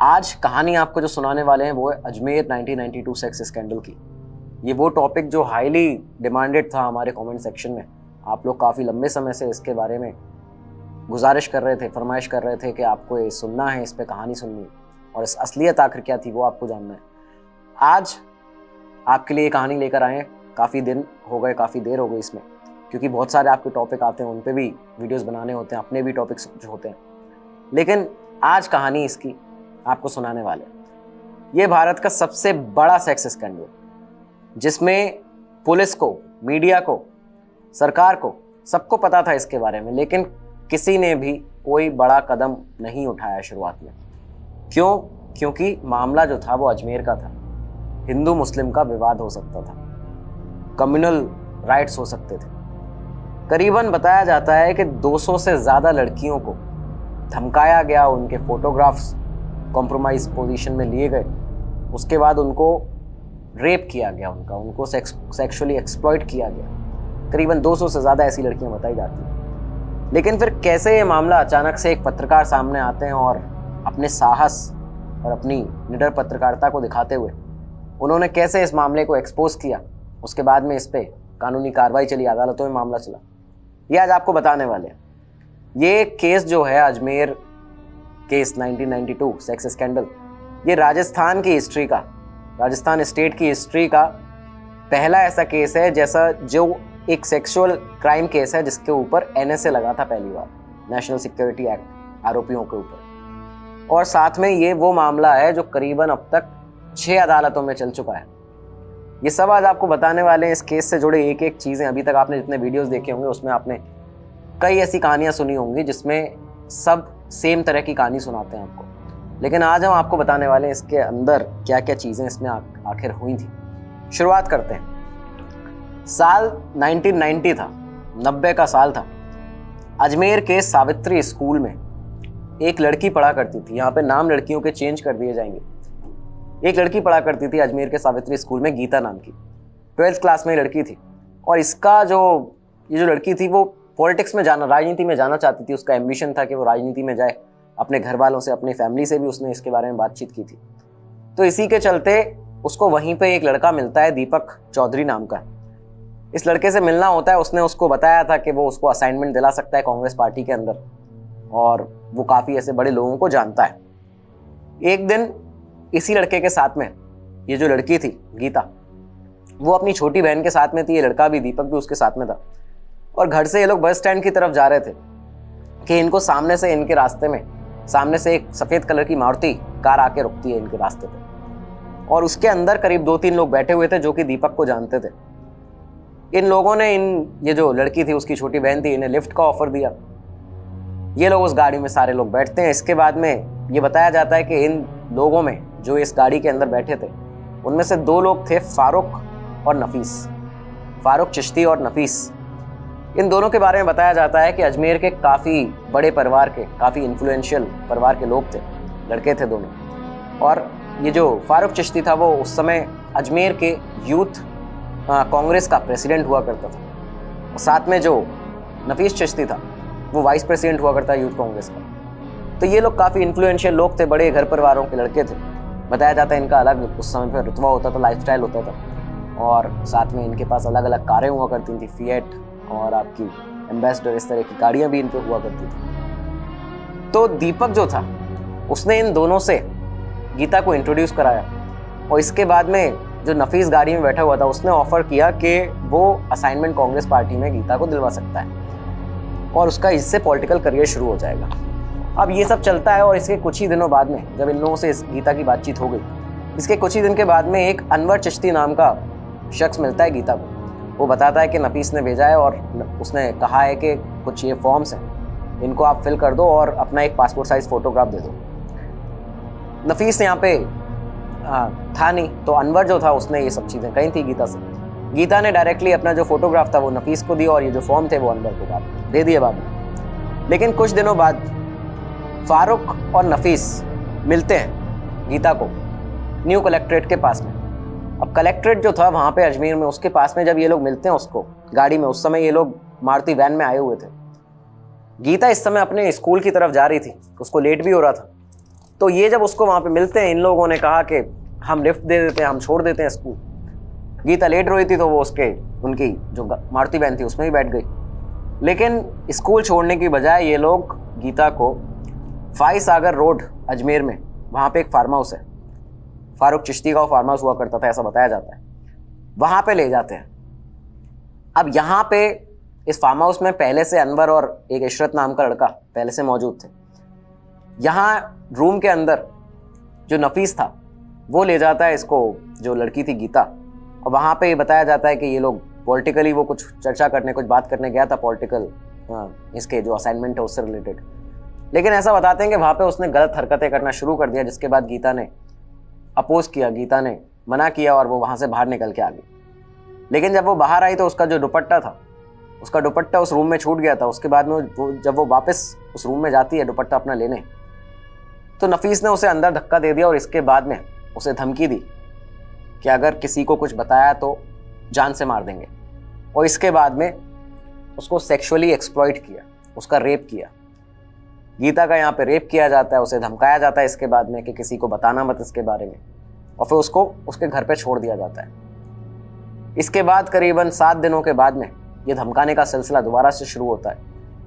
आज कहानी आपको जो सुनाने वाले हैं वो है अजमेर 1992 सेक्स स्कैंडल की। ये वो टॉपिक जो हाईली डिमांडेड था हमारे कमेंट सेक्शन में। आप लोग काफ़ी लंबे समय से इसके बारे में गुजारिश कर रहे थे, फरमाइश कर रहे थे कि आपको ये सुनना है, इस पे कहानी सुननी है और इस असलियत आखिर क्या थी वो आपको जानना है। आज आपके लिए ये कहानी लेकर आए हैं। काफ़ी दिन हो गए, काफ़ी देर हो गई इसमें, क्योंकि बहुत सारे आपके टॉपिक आते हैं, उन पे भी वीडियोस बनाने होते हैं, अपने भी टॉपिक्स जो होते हैं। लेकिन आज कहानी इसकी आपको सुनाने वाले हैं। ये भारत का सबसे बड़ा सेक्स स्कैंडल, जिसमें पुलिस को, मीडिया को, सरकार को, सबको पता था इसके बारे में, लेकिन किसी ने भी कोई बड़ा कदम नहीं उठाया शुरुआत में। क्यों? क्योंकि मामला जो था वो अजमेर का था। हिंदू मुस्लिम का विवाद हो सकता था, कम्युनल राइट्स हो सकते थे। करीबन बताया जाता है कि 200 से ज़्यादा लड़कियों को धमकाया गया, उनके फोटोग्राफ्स कॉम्प्रोमाइज पोजीशन में लिए गए, उसके बाद उनको रेप किया गया, उनको सेक्सुअली एक्सप्लॉइट किया गया। करीबन 200 से ज़्यादा ऐसी लड़कियां बताई जाती हैं। लेकिन फिर कैसे ये मामला अचानक से एक पत्रकार सामने आते हैं और अपने साहस और अपनी निडर पत्रकारिता को दिखाते हुए उन्होंने कैसे इस मामले को एक्सपोज किया, उसके बाद में इस पर कानूनी कार्रवाई चली, अदालतों में मामला चला, ये आज आपको बताने वाले हैं। ये केस जो है अजमेर केस 1992 सेक्स स्कैंडल, ये राजस्थान की हिस्ट्री का, राजस्थान स्टेट की हिस्ट्री का पहला ऐसा केस है जैसा जो एक सेक्सुअल क्राइम केस है जिसके ऊपर NSA लगा था पहली बार, नेशनल सिक्योरिटी एक्ट, आरोपियों के ऊपर। और साथ में ये वो मामला है जो करीबन अब तक 6 अदालतों में चल चुका है। ये सब आज आपको बताने वाले हैं। इस केस से जुड़े एक एक चीज़ें, अभी तक आपने जितने वीडियोस देखे होंगे उसमें आपने कई ऐसी कहानियां सुनी होंगी जिसमें सब सेम तरह की कहानी सुनाते हैं आपको, लेकिन आज हम आपको बताने वाले हैं इसके अंदर क्या क्या चीज़ें इसमें आखिर हुई थी। शुरुआत करते हैं। साल 1990 था, 90 का साल था। अजमेर के सावित्री स्कूल में एक लड़की पढ़ा करती थी। यहाँ पे नाम लड़कियों के चेंज कर दिए जाएंगे। एक लड़की पढ़ा करती थी अजमेर के सावित्री स्कूल में, गीता नाम की, 12th क्लास में लड़की थी। और इसका ये जो लड़की थी वो पॉलिटिक्स में जाना, राजनीति में जाना चाहती थी। उसका एम्बिशन था कि वो राजनीति में जाए। अपने घर वालों से, अपनी फैमिली से भी उसने इसके बारे में बातचीत की थी। तो इसी के चलते उसको वहीं पे एक लड़का मिलता है, दीपक चौधरी नाम का। इस लड़के से मिलना होता है। उसने उसको बताया था कि वो उसको असाइनमेंट दिला सकता है कांग्रेस पार्टी के अंदर, और वो काफ़ी ऐसे बड़े लोगों को जानता है। एक दिन इसी लड़के के साथ में ये जो लड़की थी गीता, वो अपनी छोटी बहन के साथ में थी। ये लड़का भी, दीपक भी उसके साथ में था। और घर से ये लोग बस स्टैंड की तरफ जा रहे थे कि इनको सामने से, इनके रास्ते में सामने से एक सफ़ेद कलर की मारुति कार आके रुकती है इनके रास्ते पे। और उसके अंदर करीब 2-3 लोग बैठे हुए थे जो कि दीपक को जानते थे। इन लोगों ने ये जो लड़की थी, उसकी छोटी बहन थी, इन्हें लिफ्ट का ऑफर दिया। ये लोग उस गाड़ी में सारे लोग बैठते हैं। इसके बाद में ये बताया जाता है कि इन लोगों में जो इस गाड़ी के अंदर बैठे थे, उनमें से 2 लोग थे फारूक और नफीस, फारूक चिश्ती और नफीस। इन दोनों के बारे में बताया जाता है कि अजमेर के काफ़ी बड़े परिवार के, काफ़ी इन्फ्लुएंशियल परिवार के लोग थे, लड़के थे दोनों। और ये जो फारूक चिश्ती था वो उस समय अजमेर के यूथ कांग्रेस का प्रेसिडेंट हुआ करता था। और साथ में जो नफीस चिश्ती था वो वाइस प्रेसिडेंट हुआ करता यूथ कांग्रेस का। तो ये लोग काफ़ी इन्फ्लुएंशियल लोग थे, बड़े घर परिवारों के लड़के थे। बताया जाता है इनका अलग उस समय पर रुतबा होता था, लाइफस्टाइल होता था। और साथ में इनके पास अलग अलग कारें हुआ करती थी, फिएट और आपकी एम्बेसडर, इस तरह की गाड़ियां भी इन पे हुआ करती थी। तो दीपक जो था उसने इन दोनों से गीता को इंट्रोड्यूस कराया। और इसके बाद में जो नफीस गाड़ी में बैठा हुआ था उसने ऑफर किया कि वो असाइनमेंट कांग्रेस पार्टी में गीता को दिलवा सकता है और उसका इससे पॉलिटिकल करियर शुरू हो जाएगा। अब ये सब चलता है और इसके कुछ ही दिनों बाद में जब इन लोगों से इस गीता की बातचीत हो गई, इसके कुछ ही दिन के बाद में एक अनवर चिश्ती नाम का शख्स मिलता है गीता को। वो बताता है कि नफीस ने भेजा है और उसने कहा है कि कुछ ये फॉर्म्स हैं, इनको आप फिल कर दो और अपना एक पासपोर्ट साइज फोटोग्राफ दे दो। नफीस यहाँ पे था नहीं, तो अनवर जो था उसने ये सब चीज़ें कही थी गीता से। गीता ने डायरेक्टली अपना जो फोटोग्राफ था वो नफीस को दिया और ये जो फॉर्म थे वो अनवर को दे दिए बाद में। लेकिन कुछ दिनों बाद फारूक और नफीस मिलते हैं गीता को न्यू कलेक्ट्रेट के पास में। अब कलेक्ट्रेट जो था वहाँ पे अजमेर में, उसके पास में जब ये लोग मिलते हैं उसको गाड़ी में, उस समय ये लोग मारुति वैन में आए हुए थे। गीता इस समय अपने स्कूल की तरफ जा रही थी, उसको लेट भी हो रहा था। तो ये जब उसको वहाँ पे मिलते हैं, इन लोगों ने कहा कि हम लिफ्ट दे देते हैं, हम छोड़ देते हैं स्कूल। गीता लेट रही थी तो वो उनकी जो मारुति वैन थी उसमें ही बैठ गई। लेकिन स्कूल छोड़ने की बजाय ये लोग गीता को फाई सागर रोड अजमेर में, वहाँ पे एक फार्म हाउस है, फारूक चिश्ती का फार्म हाउस हुआ करता था ऐसा बताया जाता है, वहाँ पे ले जाते हैं। अब यहाँ पे इस फार्म हाउस में पहले से अनवर और एक इशरत नाम का लड़का पहले से मौजूद थे। यहाँ रूम के अंदर जो नफीस था वो ले जाता है इसको, जो लड़की थी गीता, और वहाँ पे ये बताया जाता है कि ये लोग पॉलिटिकली वो कुछ चर्चा करने, कुछ बात करने गया था पॉलिटिकल, इसके जो असाइनमेंट है उससे रिलेटेड। लेकिन ऐसा बताते हैं कि वहाँ पे उसने गलत हरकतें करना शुरू कर दिया, जिसके बाद गीता ने अपोज किया, गीता ने मना किया और वो वहाँ से बाहर निकल के आ गई। लेकिन जब वो बाहर आई तो उसका जो दुपट्टा था, उसका दुपट्टा उस रूम में छूट गया था। उसके बाद में जब वो वापस उस रूम में जाती है दुपट्टा अपना लेने, तो नफीस ने उसे अंदर धक्का दे दिया और इसके बाद में उसे धमकी दी कि अगर किसी को कुछ बताया तो जान से मार देंगे। और इसके बाद में उसको सेक्सुअली एक्सप्लॉइट किया, उसका रेप किया। गीता का यहाँ पे रेप किया जाता है, उसे धमकाया जाता है इसके बाद में कि किसी को बताना मत इसके बारे में, और फिर उसको उसके घर पे छोड़ दिया जाता है। इसके बाद करीबन 7 दिनों के बाद में ये धमकाने का सिलसिला दोबारा से शुरू होता है।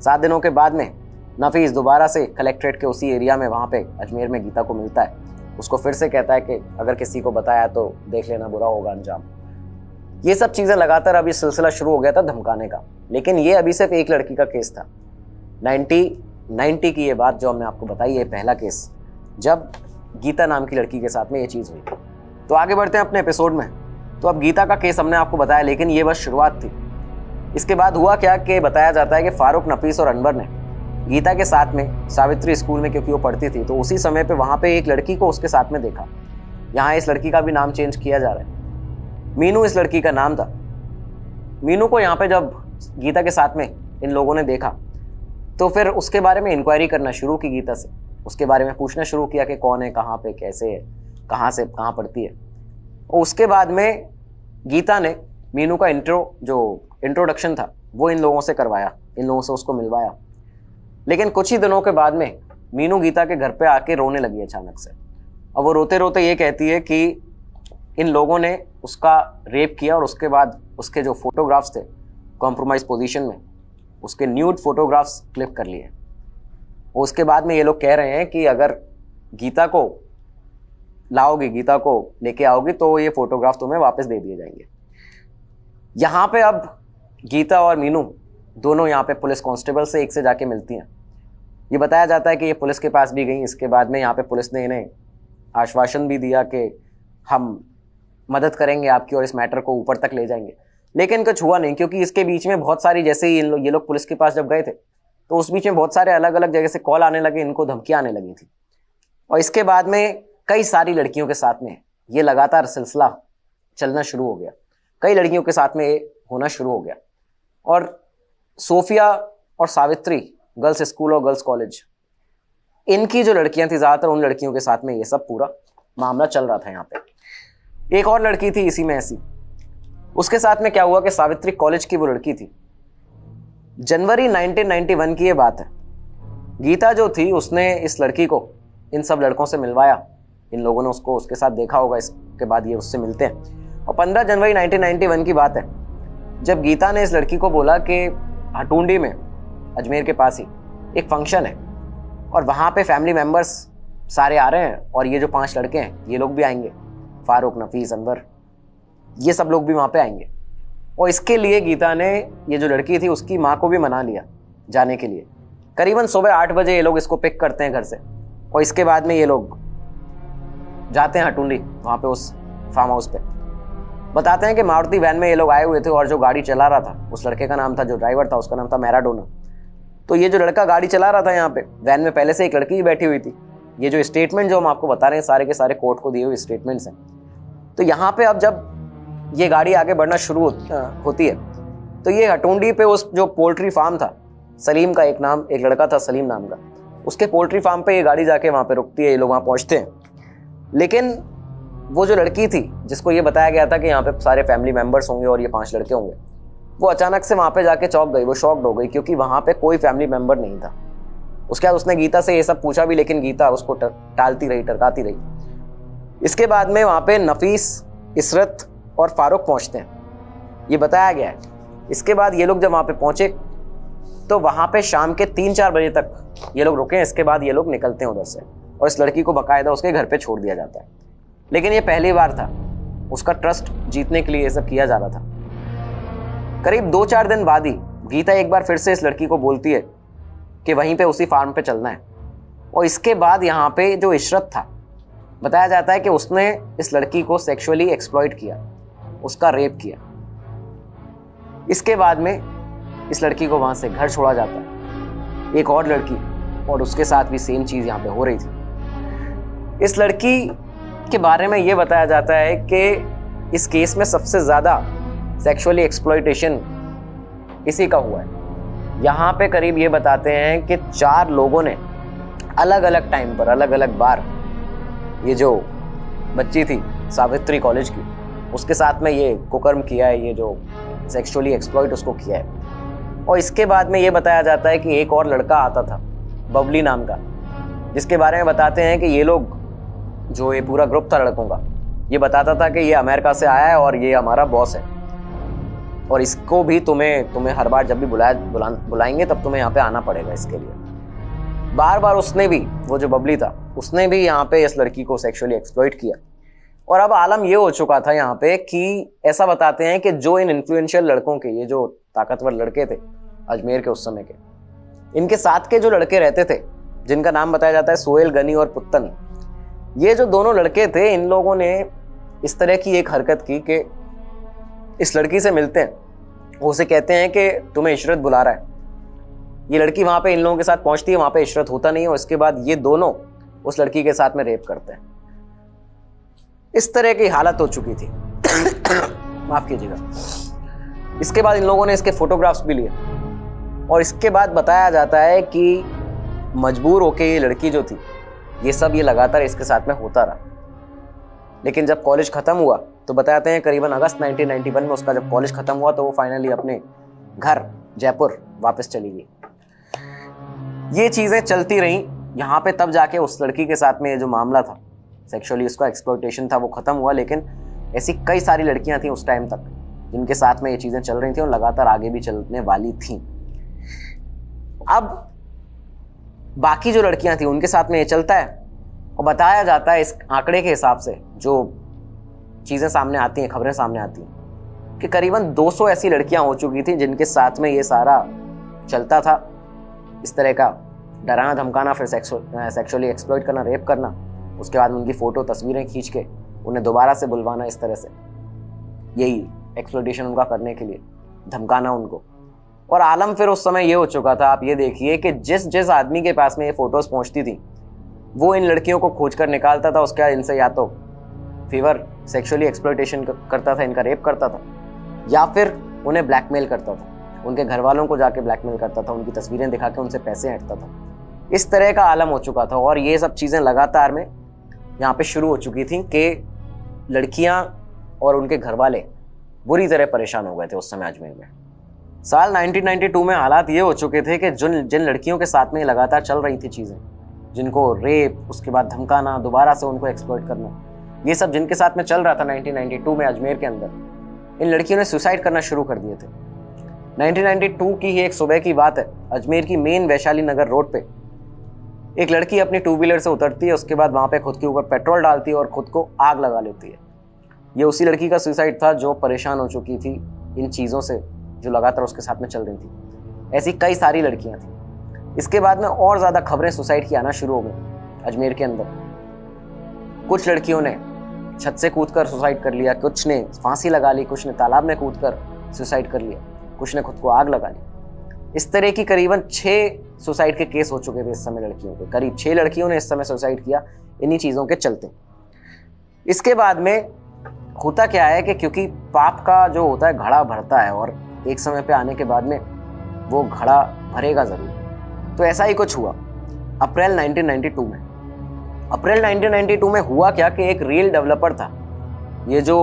7 दिनों के बाद में नफीस दोबारा से कलेक्ट्रेट के उसी एरिया में वहाँ पे अजमेर में गीता को मिलता है। उसको फिर से कहता है कि अगर किसी को बताया तो देख लेना, बुरा होगा अंजाम। ये सब चीज़ें लगातार अब ये सिलसिला शुरू हो गया था धमकाने का। लेकिन ये अभी सिर्फ एक लड़की का केस था। 1990 की ये बात जो हमने आपको बताई, ये पहला केस जब गीता नाम की लड़की के साथ में ये चीज़ हुई। तो आगे बढ़ते हैं अपने एपिसोड में। तो अब गीता का केस हमने आपको बताया, लेकिन ये बस शुरुआत थी। इसके बाद हुआ क्या कि बताया जाता है कि फारूक, नफीस और अनवर ने गीता के साथ में सावित्री स्कूल में, क्योंकि वो पढ़ती थी, तो उसी समय पे वहाँ पे एक लड़की को उसके साथ में देखा। यहाँ इस लड़की का भी नाम चेंज किया जा रहा है। मीनू इस लड़की का नाम था। मीनू को यहाँ पे जब गीता के साथ में इन लोगों ने देखा तो फिर उसके बारे में इंक्वायरी करना शुरू की गीता से, उसके बारे में पूछना शुरू किया कि कौन है, कहाँ पे, कैसे है, कहाँ से कहाँ पढ़ती है। और उसके बाद में गीता ने मीनू का इंट्रोडक्शन था वो इन लोगों से करवाया, इन लोगों से उसको मिलवाया। लेकिन कुछ ही दिनों के बाद में मीनू गीता के घर पे आके रोने लगी अचानक से, और वो रोते रोते ये कहती है कि इन लोगों ने उसका रेप किया और उसके बाद उसके जो फोटोग्राफ्स थे कॉम्प्रोमाइज पोजीशन में, उसके न्यूड फोटोग्राफ्स क्लिक कर लिए। और उसके बाद में ये लोग कह रहे हैं कि अगर गीता को लाओगी, गीता को लेके आओगी तो ये फोटोग्राफ तुम्हें वापस दे दिए जाएंगे। यहाँ पे अब गीता और मीनू दोनों यहाँ पे पुलिस कांस्टेबल से एक से जाके मिलती हैं। ये बताया जाता है कि ये पुलिस के पास भी गई। इसके बाद में यहाँ पे पुलिस ने इन्हें आश्वासन भी दिया कि हम मदद करेंगे आपकी और इस मैटर को ऊपर तक ले जाएंगे। लेकिन कुछ हुआ नहीं, क्योंकि इसके बीच में बहुत सारी, जैसे ही ये लोग पुलिस के पास जब गए थे तो उस बीच में बहुत सारे अलग अलग जगह से कॉल आने लगे, इनको धमकियाँ आने लगी थी। और इसके बाद में कई सारी लड़कियों के साथ में ये लगातार सिलसिला चलना शुरू हो गया। कई लड़कियों के साथ में ये होना शुरू हो गया। और सोफिया और सावित्री गर्ल्स स्कूल और गर्ल्स कॉलेज, इनकी जो लड़कियां थी ज़्यादातर, उन लड़कियों के साथ में ये सब पूरा मामला चल रहा था। यहाँ पे एक और लड़की थी इसी में ऐसी, उसके साथ में क्या हुआ कि सावित्री कॉलेज की वो लड़की थी। जनवरी 1991 की ये बात है। गीता जो थी उसने इस लड़की को इन सब लड़कों से मिलवाया। इन लोगों ने उसको उसके साथ देखा होगा, इसके बाद ये उससे मिलते हैं। और 15 जनवरी 1991 की बात है जब गीता ने इस लड़की को बोला कि हटुंडी में, अजमेर के पास ही एक फंक्शन है और वहाँ पे फैमिली मेम्बर्स सारे आ रहे हैं और ये जो 5 लड़के हैं ये लोग भी आएंगे, फारूक, नफीस, अनवर, ये सब लोग भी वहाँ पे आएंगे। और इसके लिए गीता ने, ये जो लड़की थी उसकी माँ को भी मना लिया जाने के लिए। करीबन सुबह 8 बजे ये लोग इसको पिक करते हैं घर से, और इसके बाद में ये लोग जाते हैं हटुंडी, वहाँ पे उस फार्म हाउस पे। बताते हैं कि मारुति वैन में ये लोग आए हुए थे और जो गाड़ी चला रहा था उस लड़के का नाम था, जो ड्राइवर था उसका नाम था मैराडोना। तो ये जो लड़का गाड़ी चला रहा था यहाँ पे वैन में, पहले से एक लड़की ही बैठी हुई थी। ये जो स्टेटमेंट जो हम आपको बता रहे हैं सारे के सारे कोर्ट को दिए हुए स्टेटमेंट्स हैं। तो यहाँ पे अब जब ये गाड़ी आगे बढ़ना शुरू होती है तो ये हटुंडी पे उस जो पोल्ट्री फार्म था, सलीम का एक लड़का था सलीम नाम का, उसके पोल्ट्री फार्म पे ये गाड़ी जाके वहाँ पे रुकती है। ये लोग वहाँ पहुँचते हैं। लेकिन वो जो लड़की थी जिसको ये बताया गया था कि यहाँ पे सारे फैमिली मेम्बर्स होंगे और ये 5 लड़के होंगे, वो अचानक से वहाँ पे जाके चौंक गई, वो शॉक्ड हो गई, क्योंकि वहाँ पे कोई फैमिली मेम्बर नहीं था। उसके बाद उसने गीता से ये सब पूछा भी, लेकिन गीता उसको टालती रही, टरकाती रही। इसके बाद में वहाँ पे नफीस, इशरत और फारूक पहुँचते हैं, ये बताया गया है। इसके बाद ये लोग जब वहाँ पे पहुँचे तो वहाँ पे शाम के 3-4 बजे तक ये लोग रुके। इसके बाद ये लोग निकलते हैं उधर से और इस लड़की को बाकायदा उसके घर पे छोड़ दिया जाता है। लेकिन ये पहली बार था, उसका ट्रस्ट जीतने के लिए ये सब किया जा रहा था। करीब 2-4 दिन बाद ही गीता एक बार फिर से इस लड़की को बोलती है कि वहीं पे उसी फार्म पे चलना है। और इसके बाद यहाँ पे जो इशरत था, बताया जाता है कि उसने इस लड़की को सेक्सुअली एक्सप्लॉइट किया, उसका रेप किया। इसके बाद में इस लड़की को वहाँ से घर छोड़ा जाता है। एक और लड़की और उसके साथ भी सेम चीज़ यहाँ पे हो रही थी। इस लड़की के बारे में ये बताया जाता है कि इस केस में सबसे ज़्यादा सेक्सुअली एक्सप्लॉइटेशन इसी का हुआ है। यहाँ पे करीब ये बताते हैं कि 4 लोगों ने अलग अलग टाइम पर, अलग अलग बार, ये जो बच्ची थी सावित्री कॉलेज की, उसके साथ में ये कुकर्म किया है, ये जो सेक्सुअली एक्सप्लॉइट उसको किया है। और इसके बाद में ये बताया जाता है कि एक और लड़का आता था बबली नाम का, जिसके बारे में बताते हैं कि ये लोग, जो ये पूरा ग्रुप था लड़कों का, ये बताता था कि ये अमेरिका से आया है और ये हमारा बॉस है और इसको भी तुम्हें हर बार जब भी बुलाएंगे तब तुम्हें यहाँ पे आना पड़ेगा इसके लिए। बार बार उसने भी, वो जो बबली था, उसने भी यहाँ पे इस लड़की को सेक्सुअली एक्सप्लॉइट किया। और अब आलम ये हो चुका था यहाँ पे कि ऐसा बताते हैं कि जो इन इन्फ्लुएंशियल लड़कों के, ये जो ताकतवर लड़के थे अजमेर के उस समय के, इनके साथ के जो लड़के रहते थे, जिनका नाम बताया जाता है सोहेल गनी और पुत्तन, ये जो दोनों लड़के थे, इन लोगों ने इस तरह की एक हरकत की कि इस लड़की से मिलते हैं, वो उसे कहते हैं कि तुम्हें इशरत बुला रहा है। ये लड़की वहाँ पे इन लोगों के साथ पहुँचती है, वहाँ पे इशरत होता नहीं है और इसके बाद ये दोनों उस लड़की के साथ में रेप करते हैं। इस तरह की हालत हो चुकी थी माफ़ कीजिएगा। इसके बाद इन लोगों ने इसके फोटोग्राफ्स भी लिए और इसके बाद बताया जाता है कि मजबूर होके ये लड़की जो थी, ये सब ये लगातार इसके साथ में होता रहा। लेकिन जब कॉलेज ख़त्म हुआ तो बताते हैं करीबन अगस्त 1991 में उसका जब कॉलेज ख़त्म हुआ तो वो फाइनली अपने घर जयपुर वापस चली गई। ये चीज़ें चलती रहीं। यहाँ पे तब जाके उस लड़की के साथ में ये जो मामला था, सेक्सुअली उसका एक्सप्लॉइटेशन था, वो ख़त्म हुआ। लेकिन ऐसी कई सारी लड़कियाँ थीं उस टाइम तक जिनके साथ में ये चीज़ें चल रही थी और लगातार आगे भी चलने वाली थीं। अब बाकी जो लड़कियां थी उनके साथ में ये चलता है और बताया जाता है इस आंकड़े के हिसाब से, जो चीज़ें सामने आती हैं, खबरें सामने आती हैं, कि करीबन 200 ऐसी लड़कियां हो चुकी थी जिनके साथ में ये सारा चलता था। इस तरह का डराना धमकाना, फिर सेक्सुअली एक्सप्लॉइट करना, रेप करना, उसके बाद उनकी फ़ोटो तस्वीरें खींच के उन्हें दोबारा से बुलवाना, इस तरह से यही एक्सप्लॉइटेशन उनका करने के लिए धमकाना उनको। और आलम फिर उस समय ये हो चुका था, आप ये देखिए कि जिस आदमी के पास में ये फ़ोटोज़ पहुंचती थी वो इन लड़कियों को खोज कर निकालता था। उसके बाद इनसे या तो फीवर सेक्सुअली एक्सप्लॉइटेशन करता था, इनका रेप करता था, या फिर उन्हें ब्लैकमेल करता था, उनके घर वालों को जाके ब्लैकमेल करता था, उनकी तस्वीरें दिखा के उनसे पैसे हटता था। इस तरह का आलम हो चुका था। और ये सब चीज़ें लगातार में यहाँ पे शुरू हो चुकी थी कि लड़कियाँ और उनके घर वाले बुरी तरह परेशान हो गए थे उस समय अजमेर में। साल 1992 में हालात ये हो चुके थे कि जिन लड़कियों के साथ में लगातार चल रही थी चीज़ें, जिनको रेप, उसके बाद धमकाना, दोबारा से उनको एक्सप्लॉइट करना, ये सब जिनके साथ में चल रहा था 1992 में अजमेर के अंदर, इन लड़कियों ने सुसाइड करना शुरू कर दिए थे। 1992 की ही एक सुबह की बात है, अजमेर की मेन वैशाली नगर रोड पे एक लड़की अपनी 2 व्हीलर से उतरती है, उसके बाद वहाँ पे खुद के ऊपर पेट्रोल डालती है और खुद को आग लगा लेती है। ये उसी लड़की का सुसाइड था जो परेशान हो चुकी थी इन चीज़ों से जो लगातार उसके साथ में चल रही थी। ऐसी कई सारी लड़कियां थीं। इसके बाद में और ज़्यादा खबरें सुसाइड की आना शुरू हो गई अजमेर के अंदर। कुछ लड़कियों ने छत से कूदकर सुसाइड कर लिया, कुछ ने फांसी लगा ली, कुछ ने तालाब में कूदकर सुसाइड कर लिया, कुछ ने खुद को आग लगा ली। इस तरह की करीबन 6 सुसाइड के केस हो चुके थे इस समय लड़कियों के। करीब 6 लड़कियों ने इस समय सुसाइड किया इन्हीं चीज़ों के चलते। इसके बाद में होता क्या है कि क्योंकि पाप का जो होता है घड़ा भरता है और एक समय पे आने के बाद में वो घड़ा भरेगा ज़रूर। तो ऐसा ही कुछ हुआ अप्रैल 1992 में। अप्रैल 1992 में हुआ क्या कि एक रियल डेवलपर था, ये जो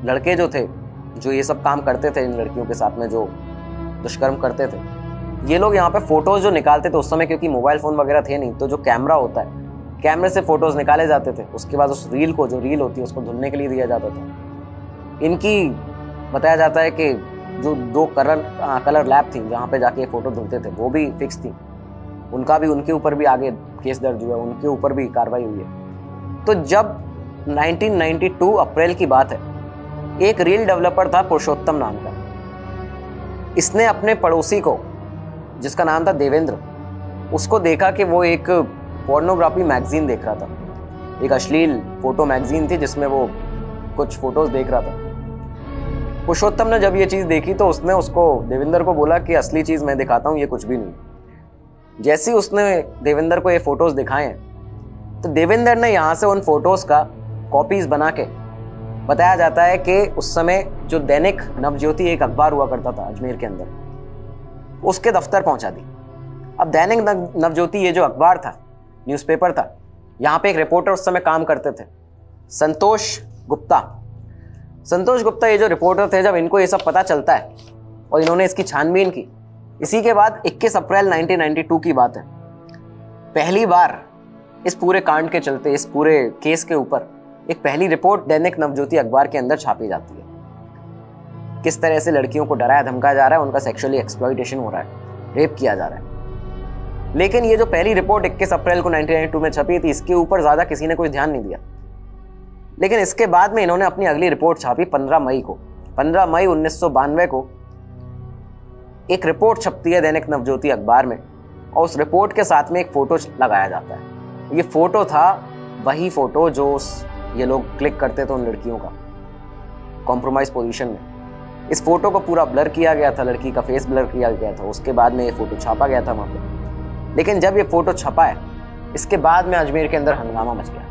लड़के जो थे, जो ये सब काम करते थे इन लड़कियों के साथ में, जो दुष्कर्म करते थे, ये लोग यहाँ पे फोटोज जो निकालते थे उस समय, क्योंकि मोबाइल फ़ोन वगैरह थे नहीं, तो जो कैमरा होता है, कैमरे से फोटोज निकाले जाते थे, उसके बाद उस रील को, जो रील होती है, उसको धुलने के लिए दिया जाता था। इनकी बताया जाता है कि जो 2 कलर लैब थी जहाँ पे जाके फ़ोटो धुलते थे, वो भी फिक्स थी। उनके ऊपर भी आगे केस दर्ज हुआ, उनके ऊपर भी कार्रवाई हुई है। तो जब 1992 अप्रैल की बात है, एक रील डेवलपर था पुरुषोत्तम नाम का। इसने अपने पड़ोसी को, जिसका नाम था देवेंद्र, उसको देखा कि वो एक पोर्नोग्राफी मैगजीन देख रहा था, एक अश्लील फोटो मैगजीन थी जिसमें वो कुछ फोटोज देख रहा था। पुरुषोत्तम ने जब ये चीज़ देखी तो उसने उसको, देवेंद्र को बोला कि असली चीज़ मैं दिखाता हूँ, ये कुछ भी नहीं। जैसे ही उसने देवेंद्र को ये फोटोज दिखाए तो देवेंद्र ने यहाँ से उन फोटोज़ का कॉपीज़ बना के, बताया जाता है कि उस समय जो दैनिक नवज्योति एक अखबार हुआ करता था अजमेर के अंदर, उसके दफ्तर पहुंचा दी। अब दैनिक नवज्योति ये जो अखबार था, न्यूज़पेपर था, यहाँ पे एक रिपोर्टर उस समय काम करते थे, संतोष गुप्ता। संतोष गुप्ता ये जो रिपोर्टर थे, जब इनको ये सब पता चलता है और इन्होंने इसकी छानबीन की, इसी के बाद 21 अप्रैल 1992 की बात है, पहली बार इस पूरे कांड के चलते, इस पूरे केस के ऊपर एक पहली रिपोर्ट दैनिक नवज्योति अखबार के अंदर छापी जाती है। किस तरह से लड़कियों को डराया धमकाया जा रहा है, उनका सेक्सुअली एक्सप्लॉइटेशन हो रहा है, रेप किया जा रहा है। लेकिन ये जो पहली रिपोर्ट 21 अप्रैल को 1992 में छपी थी, इसके ऊपर ज़्यादा किसी ने कोई ध्यान नहीं दिया। लेकिन इसके बाद में इन्होंने अपनी अगली रिपोर्ट छापी 15 मई को। 15 मई 1992 को एक रिपोर्ट छपती है दैनिक नवज्योति अखबार में, और उस रिपोर्ट के साथ में एक फ़ोटो लगाया जाता है। ये फ़ोटो था वही फ़ोटो जो ये लोग क्लिक करते थे उन लड़कियों का, कॉम्प्रोमाइज़ पोजीशन में। इस फोटो को पूरा ब्लर किया गया था, लड़की का फेस ब्लर किया गया था। उसके बाद में ये फ़ोटो छापा गया था वहाँ पे। लेकिन जब ये फ़ोटो छपा है, इसके बाद में अजमेर के अंदर हंगामा मच गया,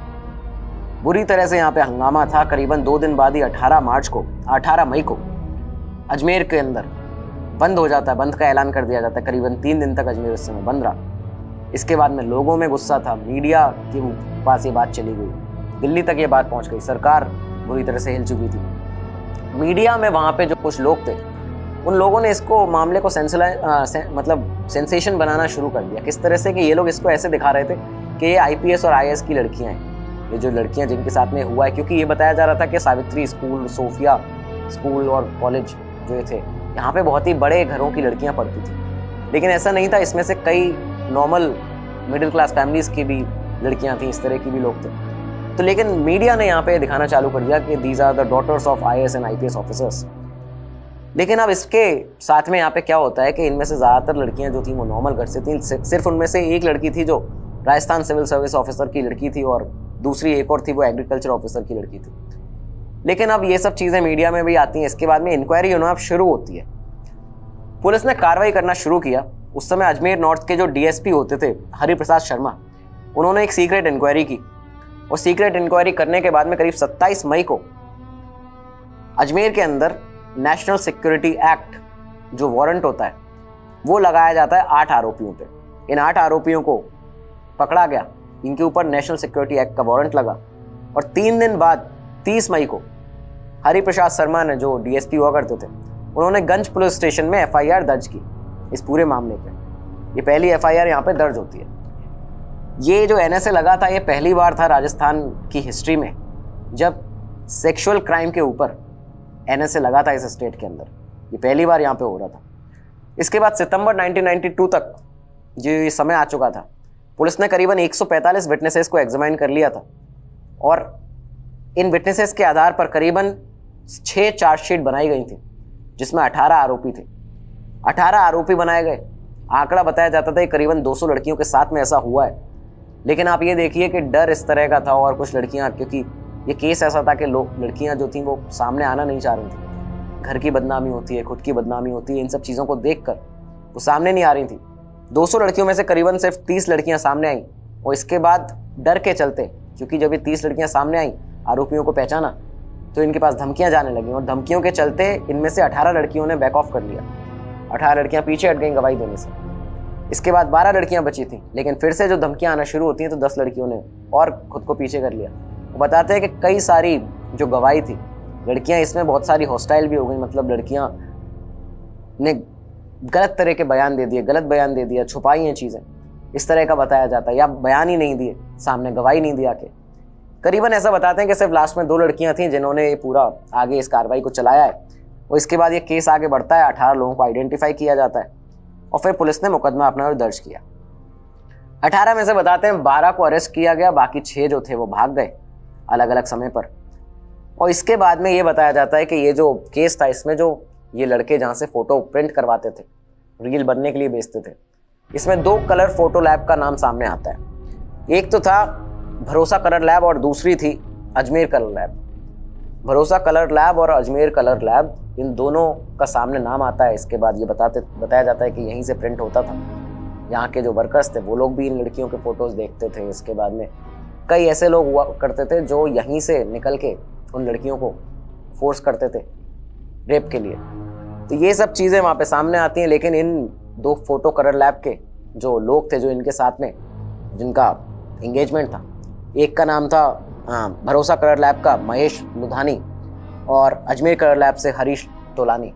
बुरी तरह से यहाँ पे हंगामा था। करीबन 2 दिन बाद ही 18 मई को अजमेर के अंदर बंद हो जाता है, बंद का ऐलान कर दिया जाता है। करीबन 3 दिन तक अजमेर उस समय बंद रहा। इसके बाद में लोगों में गुस्सा था, मीडिया के पास ये बात चली गई, दिल्ली तक ये बात पहुंच गई, सरकार बुरी तरह से हिल चुकी थी। मीडिया में वहाँ पे जो कुछ लोग थे, उन लोगों ने इसको मामले को सेंसेशन बनाना शुरू कर दिया। किस तरह से कि ये लोग इसको ऐसे दिखा रहे थे कि ये IPS और IAS की लड़कियाँ हैं, ये जो लड़कियाँ जिनके साथ में हुआ है। क्योंकि ये बताया जा रहा था कि सावित्री स्कूल, सोफिया स्कूल और कॉलेज जो थे, यहाँ पे बहुत ही बड़े घरों की लड़कियाँ पढ़ती थी। लेकिन ऐसा नहीं था, इसमें से कई नॉर्मल मिडिल क्लास फैमिलीज़ की भी लड़कियाँ थीं, इस तरह की भी लोग थे। तो लेकिन मीडिया ने यहाँ पे दिखाना चालू कर दिया कि these are the daughters of IAS and IPS officers. लेकिन अब इसके साथ में यहाँ पे क्या होता है कि इनमें से ज़्यादातर लड़कियाँ जो थी वो नॉर्मल घर से थी। सिर्फ उनमें से एक लड़की थी जो राजस्थान सिविल सर्विस ऑफिसर की लड़की थी, और दूसरी एक और थी, वो एग्रीकल्चर ऑफिसर की लड़की थी। लेकिन अब ये सब चीज़ें मीडिया में भी आती हैं। इसके बाद में इंक्वायरी अब शुरू होती है, पुलिस ने कार्रवाई करना शुरू किया। उस समय अजमेर नॉर्थ के जो DSP होते थे, हरिप्रसाद शर्मा, उन्होंने एक सीक्रेट इंक्वायरी की। और सीक्रेट इंक्वायरी करने के बाद में करीब 27 मई को अजमेर के अंदर नेशनल सिक्योरिटी एक्ट जो वारंट होता है, वो लगाया जाता है 8 आरोपियों पे। इन 8 आरोपियों को पकड़ा गया, इनके ऊपर नेशनल सिक्योरिटी एक्ट का वारंट लगा। और 3 दिन बाद 30 मई को हरिप्रसाद शर्मा ने, जो DSP हुआ करते थे, उन्होंने गंज पुलिस स्टेशन में FIR दर्ज की इस पूरे मामले पे। ये पहली FIR यहाँ पे दर्ज होती है। ये जो NSA लगा था, ये पहली बार था राजस्थान की हिस्ट्री में जब सेक्सुअल क्राइम के ऊपर NSA लगा था इस स्टेट के अंदर। ये पहली बार यहाँ पे हो रहा था। इसके बाद सितंबर 1992 तक जो ये समय आ चुका था, पुलिस ने करीबन 145 विटनेसेस को एग्जामाइन कर लिया था, और इन विटनेसेस के आधार पर करीबन 6 चार्जशीट बनाई गई थी, जिसमें 18 आरोपी थे। 18 आरोपी बनाए गए। आंकड़ा बताया जाता था कि करीबन 200 लड़कियों के साथ में ऐसा हुआ है। लेकिन आप ये देखिए कि डर इस तरह का था, और कुछ लड़कियां, क्योंकि ये केस ऐसा था कि लड़कियां जो थी वो सामने आना नहीं चाह रही थी। घर की बदनामी होती है, खुद की बदनामी होती है, इन सब चीज़ों को देखकर वो सामने नहीं आ रही थी। 200 लड़कियों में से करीबन सिर्फ 30 लड़कियां सामने आई, और इसके बाद डर के चलते, क्योंकि जब ये 30 लड़कियां सामने आई, आरोपियों को पहचाना, तो इनके पास धमकियां जाने लगी, और धमकियों के चलते इनमें से 18 लड़कियों ने बैक ऑफ कर लिया। 18 लड़कियां पीछे हट गईं गवाही देने से। इसके बाद 12 लड़कियां बची थीं, लेकिन फिर से जो धमकियां आना शुरू होती हैं तो 10 लड़कियों ने और खुद को पीछे कर लिया। वो बताते हैं कि कई सारी जो गवाही थी, लड़कियां इसमें बहुत सारी हॉस्टाइल भी हो गई। मतलब लड़कियां ने गलत तरह के बयान दे दिए, गलत बयान दे दिया, छुपाई हैं चीज़ें, इस तरह का बताया जाता है, या बयान ही नहीं दिए, सामने गवाही नहीं दिया के। करीबन ऐसा बताते हैं कि सिर्फ लास्ट में 2 लड़कियां थीं जिन्होंने ये पूरा आगे इस कार्रवाई को चलाया है, और इसके बाद ये केस आगे बढ़ता है, 18 लोगों को आइडेंटिफाई किया जाता है और फिर पुलिस ने मुकदमा अपना और दर्ज किया। 18 में से बताते हैं 12 को अरेस्ट किया गया, बाकी 6 जो थे वो भाग गए अलग अलग समय पर। और इसके बाद में ये बताया जाता है कि ये जो केस था, इसमें जो ये लड़के जहाँ से फोटो प्रिंट करवाते थे, रील बनने के लिए बेचते थे, इसमें 2 कलर फोटो लैब का नाम सामने आता है। एक तो था भरोसा कलर लैब और दूसरी थी अजमेर कलर लैब। भरोसा कलर लैब और अजमेर कलर लैब, इन दोनों का सामने नाम आता है। इसके बाद ये बताया जाता है कि यहीं से प्रिंट होता था। यहाँ के जो वर्कर्स थे वो लोग भी इन लड़कियों के फोटोज़ देखते थे। इसके बाद में कई ऐसे लोग हुआ करते थे जो यहीं से निकल के उन लड़कियों को फोर्स करते थे रेप के लिए। तो ये सब चीज़ें वहाँ पे सामने आती हैं। लेकिन इन 2 फोटो कलर लैब के जो लोग थे, जो इनके साथ में जिनका एंगेजमेंट था, एक का नाम था भरोसा कलर लैब का महेश लुधानी और अजमेर कलर लैब से हरीश तोलानी।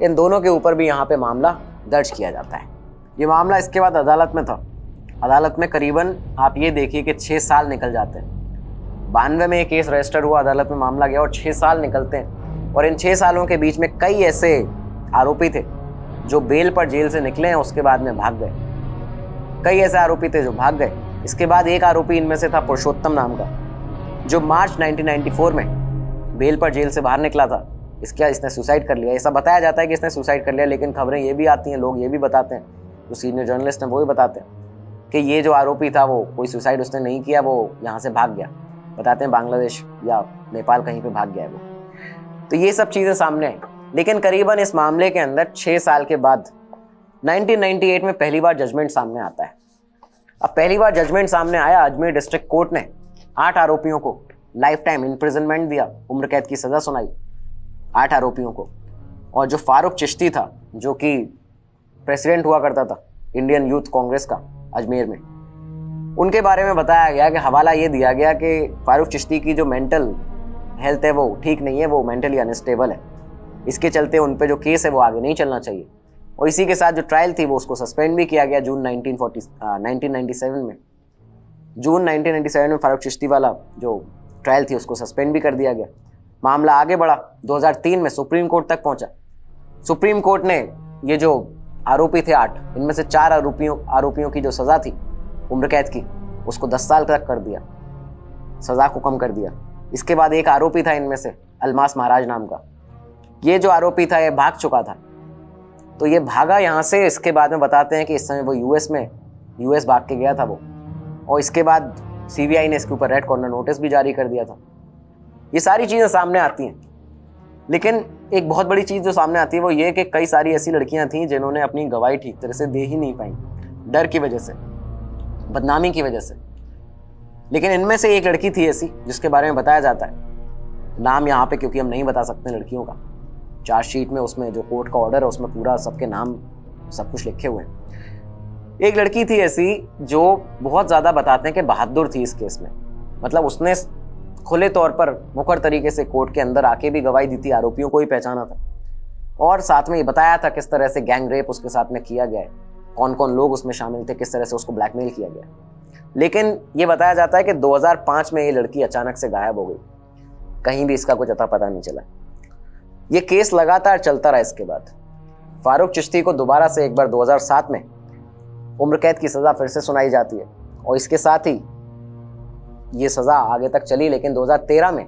इन दोनों के ऊपर भी यहाँ पे मामला दर्ज किया जाता है। ये मामला इसके बाद अदालत में था। अदालत में करीबन आप ये देखिए कि 6 साल निकल जाते हैं। 92 में ये केस रजिस्टर हुआ, अदालत में मामला गया और 6 साल निकलते हैं। और इन 6 सालों के बीच में कई ऐसे आरोपी थे जो बेल पर जेल से निकले हैं, उसके बाद में भाग गए। कई ऐसे आरोपी थे जो भाग गए। इसके बाद एक आरोपी इनमें से था पुरुषोत्तम नाम का, जो मार्च 1994 में बेल पर जेल से बाहर निकला था। इसने सुसाइड कर लिया। ऐसा बताया जाता है कि इसने सुसाइड कर लिया, लेकिन खबरें ये भी आती हैं, लोग ये भी बताते हैं, जो सीनियर जर्नलिस्ट हैं वो भी बताते हैं कि ये जो आरोपी था वो कोई सुसाइड उसने नहीं किया, वो यहाँ से भाग गया। बताते हैं बांग्लादेश या नेपाल कहीं पे भाग गया है वो। तो ये सब चीज़ें सामने आई। लेकिन करीबन इस मामले के अंदर 6 साल के बाद 1998 में पहली बार जजमेंट सामने आता है। अब पहली बार जजमेंट सामने आया, अजमेर डिस्ट्रिक्ट कोर्ट ने 8 आरोपियों को लाइफ टाइम इम्प्रिजनमेंट दिया, उम्र कैद की सज़ा सुनाई 8 आरोपियों को। और जो फारूक चिश्ती था, जो कि प्रेसिडेंट हुआ करता था इंडियन यूथ कांग्रेस का अजमेर में, उनके बारे में बताया गया कि हवाला ये दिया गया कि फारूक चिश्ती की जो मेंटल हेल्थ है वो ठीक नहीं है, वो मेंटली अनस्टेबल है। इसके चलते उन पे जो केस है वो आगे नहीं चलना चाहिए। और इसी के साथ जो ट्रायल थी वो उसको सस्पेंड भी किया गया जून 1997 में। जून 1997 में फारूक चिश्ती वाला जो ट्रायल थी उसको सस्पेंड भी कर दिया गया। मामला आगे बढ़ा, 2003 में सुप्रीम कोर्ट तक पहुंचा। सुप्रीम कोर्ट ने ये जो आरोपी थे 8, इनमें से 4 आरोपियों की जो सज़ा थी उम्र कैद की, उसको 10 साल तक कर दिया, सज़ा को कम कर दिया। इसके बाद एक आरोपी था इनमें से अलमास महाराज नाम का। ये जो आरोपी था ये भाग चुका था। तो ये भागा यहाँ से। इसके बाद में बताते हैं कि इस समय वो यूएस भाग के गया था वो। और इसके बाद सीबीआई ने इसके ऊपर रेड कॉर्नर नोटिस भी जारी कर दिया था। ये सारी चीज़ें सामने आती हैं। लेकिन एक बहुत बड़ी चीज़ जो सामने आती है वो ये कि कई सारी ऐसी लड़कियां थीं जिन्होंने अपनी गवाही ठीक तरह से दे ही नहीं पाई, डर की वजह से, बदनामी की वजह से। लेकिन इनमें से एक लड़की थी ऐसी जिसके बारे में बताया जाता है, नाम यहाँ पे क्योंकि हम नहीं बता सकते लड़कियों का, चार्जशीट में उसमें जो कोर्ट का ऑर्डर है उसमें पूरा सबके नाम सब कुछ लिखे हुए हैं। एक लड़की थी ऐसी जो बहुत ज़्यादा बताते हैं कि बहादुर थी इस केस में। मतलब उसने खुले तौर पर मुखर तरीके से कोर्ट के अंदर आके भी गवाही दी थी, आरोपियों को ही पहचाना था और साथ में ये बताया था किस तरह से गैंग रेप उसके साथ में किया गया है, कौन कौन लोग उसमें शामिल थे, किस तरह से उसको ब्लैकमेल किया गया। लेकिन ये बताया जाता है कि 2005 में ये लड़की अचानक से गायब हो गई, कहीं भी इसका कुछ अता पता नहीं चला। ये केस लगातार चलता रहा। इसके बाद फारूक चिश्ती को दोबारा से एक बार 2007 में उम्र कैद की सज़ा फिर से सुनाई जाती है और इसके साथ ही ये सज़ा आगे तक चली। लेकिन 2013 में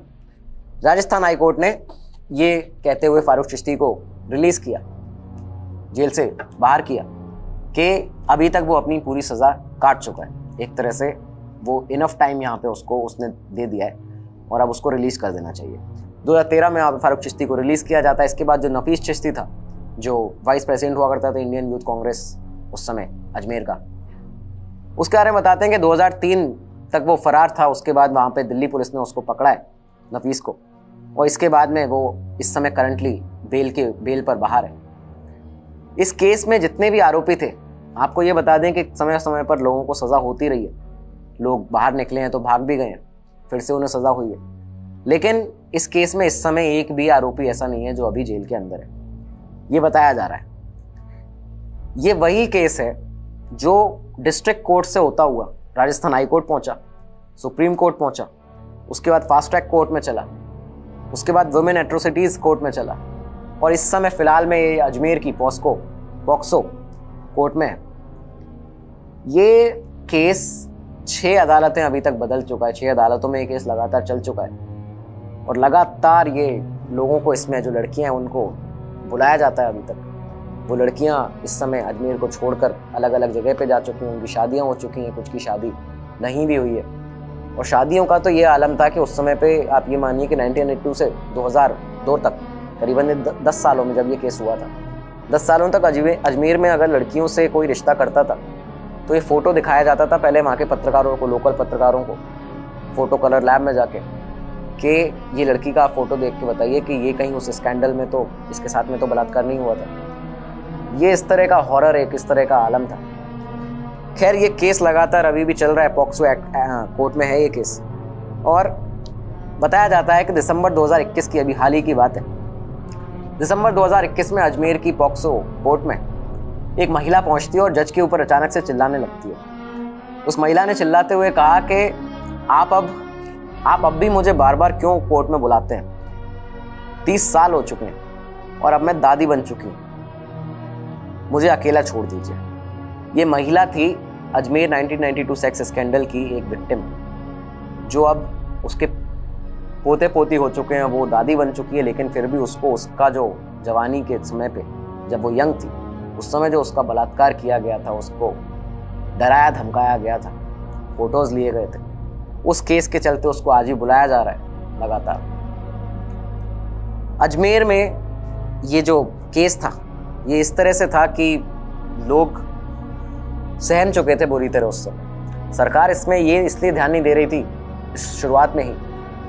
राजस्थान हाई कोर्ट ने ये कहते हुए फारूक चिश्ती को रिलीज़ किया, जेल से बाहर किया कि अभी तक वो अपनी पूरी सज़ा काट चुका है। एक तरह से वो इनफ टाइम यहाँ पे उसने दे दिया है और अब उसको रिलीज़ कर देना चाहिए। 2013 में अब फारूक चिश्ती को रिलीज़ किया जाता है। इसके बाद जो नफीस चिश्ती था, जो वाइस प्रेसिडेंट हुआ करता था इंडियन यूथ कांग्रेस उस समय अजमेर का, उसके बारे में बताते हैं कि 2003 तक वो फरार था। उसके बाद वहाँ पे दिल्ली पुलिस ने उसको पकड़ा है, नफीस को, और इसके बाद में वो इस समय करंटली बेल पर बाहर है। इस केस में जितने भी आरोपी थे, आपको ये बता दें कि समय समय पर लोगों को सज़ा होती रही है। लोग बाहर निकले हैं तो भाग भी गए हैं, फिर से उन्हें सज़ा हुई है। लेकिन इस केस में इस समय एक भी आरोपी ऐसा नहीं है जो अभी जेल के अंदर है, ये बताया जा रहा है। ये वही केस है जो डिस्ट्रिक्ट कोर्ट से होता हुआ राजस्थान हाई कोर्ट पहुंचा, सुप्रीम कोर्ट पहुंचा, उसके बाद फास्ट ट्रैक कोर्ट में चला, उसके बाद वुमेन एट्रोसिटीज कोर्ट में चला, और इस समय फिलहाल में ये अजमेर की पॉक्सो कोर्ट में है। ये केस 6 अदालतें अभी तक बदल चुका है, 6 अदालतों में ये केस लगातार चल चुका है, और लगातार ये लोगों को, इसमें जो लड़कियां हैं उनको बुलाया जाता है। अभी तक वो लड़कियां इस समय अजमेर को छोड़कर अलग अलग जगह पे जा चुकी हैं, उनकी शादियां हो चुकी हैं, कुछ की शादी नहीं भी हुई है। और शादियों का तो ये आलम था कि उस समय पे आप ये मानिए कि 1982 से 2002 तक करीबन 10 सालों में जब ये केस हुआ था, 10 सालों तक अजमेर में अगर लड़कियों से कोई रिश्ता करता था तो ये फ़ोटो दिखाया जाता था पहले वहाँ के पत्रकारों को, लोकल पत्रकारों को, फ़ोटो कलर लैब में जाके, कि ये लड़की का आप फ़ोटो देख के बताइए कि ये कहीं उस स्कैंडल में तो इसके साथ में तो बलात्कार नहीं हुआ था। ये इस तरह का हॉरर, एक इस तरह का आलम था। खैर, ये केस लगातार अभी भी चल रहा है, पॉक्सो कोर्ट में है ये केस, और बताया जाता है कि दिसंबर 2021 की, अभी हाल ही की बात है, दिसंबर 2021 में अजमेर की पॉक्सो कोर्ट में एक महिला पहुंचती है और जज के ऊपर अचानक से चिल्लाने लगती है। उस महिला ने चिल्लाते हुए कहा कि आप अब भी मुझे बार बार क्यों कोर्ट में बुलाते हैं? 30 साल हो चुके हैं और अब मैं दादी बन चुकी हूँ, मुझे अकेला छोड़ दीजिए। ये महिला थी अजमेर 1992 सेक्स स्कैंडल की एक विक्टिम, जो अब उसके पोते पोती हो चुके हैं, वो दादी बन चुकी है, लेकिन फिर भी उसको उसका जो जवानी के समय पे, जब वो यंग थी, उस समय जो उसका बलात्कार किया गया था, उसको डराया धमकाया गया था, फोटोज लिए गए थे, उस केस के चलते उसको आज ही बुलाया जा रहा है लगातार। अजमेर में ये जो केस था, ये इस तरह से था कि लोग सहम चुके थे बुरी तरह उस समय। सरकार इसमें ये इसलिए ध्यान नहीं दे रही थी इस शुरुआत में ही,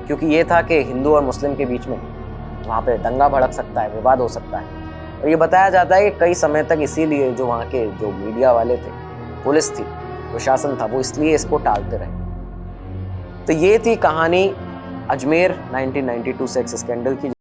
क्योंकि ये था कि हिंदू और मुस्लिम के बीच में वहाँ पे दंगा भड़क सकता है, विवाद हो सकता है। और ये बताया जाता है कि कई समय तक इसीलिए जो वहाँ के जो मीडिया वाले थे, पुलिस थी, प्रशासन था, वो इसलिए इसको टालते रहे। तो ये थी कहानी अजमेर 1992 सेक्स स्कैंडल की।